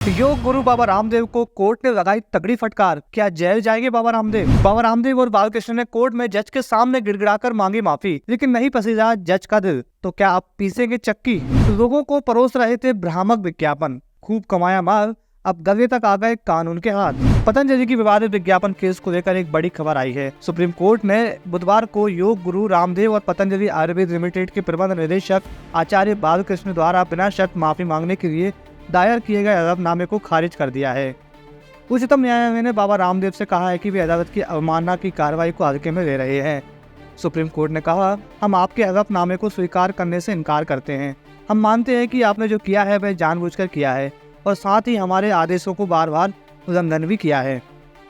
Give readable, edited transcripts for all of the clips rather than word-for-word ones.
योग गुरु बाबा रामदेव को कोर्ट ने लगाई तगड़ी फटकार। क्या जेल जाएंगे बाबा रामदेव? बाबा रामदेव और बालकृष्ण ने कोर्ट में जज के सामने गिड़गिड़ाकर मांगी माफी, लेकिन नहीं पसीजा जज का दिल। तो क्या अब पीसेंगे चक्की? लोगों को परोस रहे थे भ्रामक विज्ञापन, खूब कमाया माल, अब गले तक आ गए कानून के हाथ। पतंजलि की विवादित विज्ञापन केस को लेकर एक बड़ी खबर आई है। सुप्रीम कोर्ट ने बुधवार को योग गुरु रामदेव और पतंजलि आयुर्वेद लिमिटेड के प्रबंध निदेशक आचार्य बालकृष्ण द्वारा बिना शर्त माफी मांगने के लिए दायर किए गए हलफनामे को खारिज कर दिया है। उच्चतम न्यायालय ने बाबा रामदेव से कहा है कि वे अदालत की अवमानना की कार्रवाई को हल्के में ले रहे हैं। सुप्रीम कोर्ट ने कहा, हम आपके हलफनामे को स्वीकार करने से इनकार करते हैं। हम मानते हैं कि आपने जो किया है वह जानबूझकर किया है और साथ ही हमारे आदेशों को बार बार उल्लंघन भी किया है।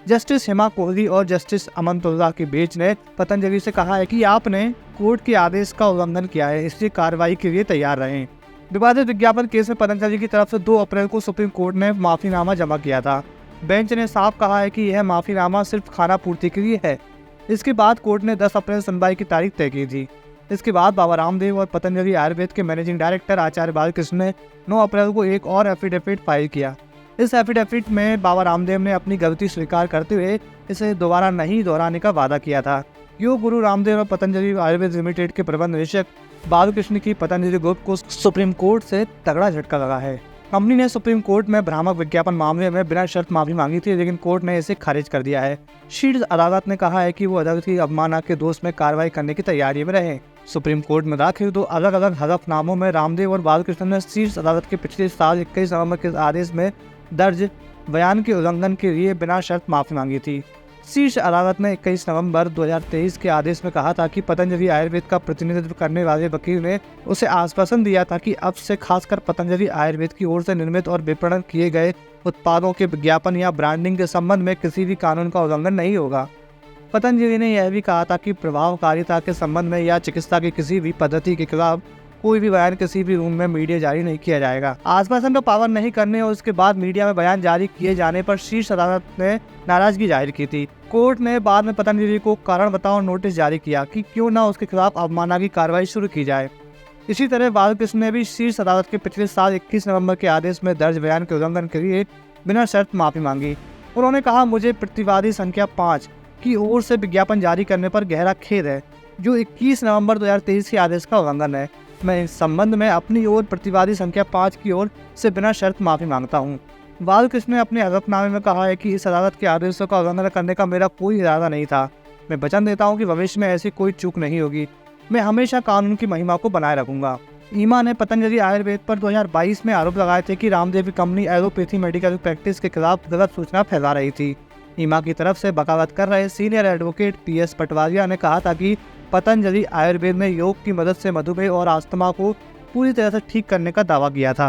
जस्टिस हेमा कोहली और जस्टिस अमनतुल्लाह की बेंच ने पतंजलि से कहा है कि आपने कोर्ट के आदेश का उल्लंघन किया है, इसलिए कार्रवाई के लिए तैयार रहें। विवादित विज्ञापन केस में पतंजलि की तरफ से 2 अप्रैल को सुप्रीम कोर्ट ने माफीनामा जमा किया था। बेंच ने साफ कहा है कि यह माफीनामा सिर्फ खाना पूर्ति के लिए है। इसके बाद कोर्ट ने 10 अप्रैल सुनवाई की तारीख तय की थी। इसके बाद बाबा रामदेव और पतंजलि आयुर्वेद के मैनेजिंग डायरेक्टर आचार्य बालकृष्ण ने 9 अप्रैल को एक और एफिडेविट फाइल किया। इस एफिडेविट में बाबा रामदेव ने अपनी गलती स्वीकार करते हुए इसे दोबारा नहीं दोहराने का वादा किया था। योग गुरु रामदेव और पतंजलि आयुर्वेद लिमिटेड के प्रबंध निदेशक बालकृष्ण की पतंजलि ग्रुप को सुप्रीम कोर्ट से तगड़ा झटका लगा है। कंपनी ने सुप्रीम कोर्ट में भ्रामक विज्ञापन मामले में बिना शर्त माफी मांगी थी, लेकिन कोर्ट ने इसे खारिज कर दिया है। शीर्ष अदालत ने कहा है कि वो अदालत की अवमानना के दोष में कार्रवाई करने की तैयारी में रहे। सुप्रीम कोर्ट में दाखिल 2 अलग अलग हलफनामों में रामदेव और बालकृष्ण ने शीर्ष अदालत के पिछले साल 21 नवंबर के आदेश में दर्ज बयान के उल्लंघन के लिए बिना शर्त माफी मांगी थी। शीर्ष अदालत ने 21 नवंबर 2023 के आदेश में कहा था कि पतंजलि आयुर्वेद का प्रतिनिधित्व करने वाले वकील ने उसे आश्वासन दिया था कि अब से खासकर पतंजलि आयुर्वेद की ओर से निर्मित और विपणन किए गए उत्पादों के विज्ञापन या ब्रांडिंग के संबंध में किसी भी कानून का उल्लंघन नहीं होगा। पतंजलि ने यह भी कहा था कि प्रभावकारिता के संबंध में या चिकित्सा की किसी भी पद्धति के खिलाफ कोई भी बयान किसी भी रूम में मीडिया जारी नहीं किया जाएगा। आश्वासन का पालन नहीं करने और उसके बाद मीडिया में बयान जारी किए जाने पर शीर्ष अदालत ने नाराजगी जाहिर की थी। कोर्ट ने बाद में पतंजलि को कारण बताओ नोटिस जारी किया कि क्यों न उसके खिलाफ अवमानना की कार्रवाई शुरू की जाए। इसी तरह बालकृष्ण ने भी शीर्ष अदालत के पिछले साल 21 नवंबर के आदेश में दर्ज बयान के उल्लंघन के लिए बिना शर्त माफी मांगी। उन्होंने कहा, मुझे प्रतिवादी संख्या 5 की ओर से विज्ञापन जारी करने पर गहरा खेद है, जो 21 नवंबर 2023 के आदेश का उल्लंघन है। मैं इस संबंध में अपनी ओर प्रतिवादी संख्या 5 की ओर से बिना शर्त माफी मांगता हूं। बालकृष्ण ने अपने हलफनामे में कहा है कि इस अदालत के आदेशों का उल्लंघन करने का मेरा कोई इरादा नहीं था। मैं वचन देता हूं कि भविष्य में ऐसी कोई चूक नहीं होगी। मैं हमेशा कानून की महिमा को बनाए रखूंगा। ईमा ने पतंजलि आयुर्वेद पर 2022 में आरोप लगाए थे कि रामदेव की कंपनी एलोपैथी मेडिकल प्रैक्टिस के खिलाफ गलत सूचना फैला रही थी। ईमा की तरफ से बगावत कर रहे सीनियर एडवोकेट PS पटवारिया ने कहा था कि पतंजलि आयुर्वेद ने योग की मदद से मधुमेह और अस्थमा को पूरी तरह से ठीक करने का दावा किया था।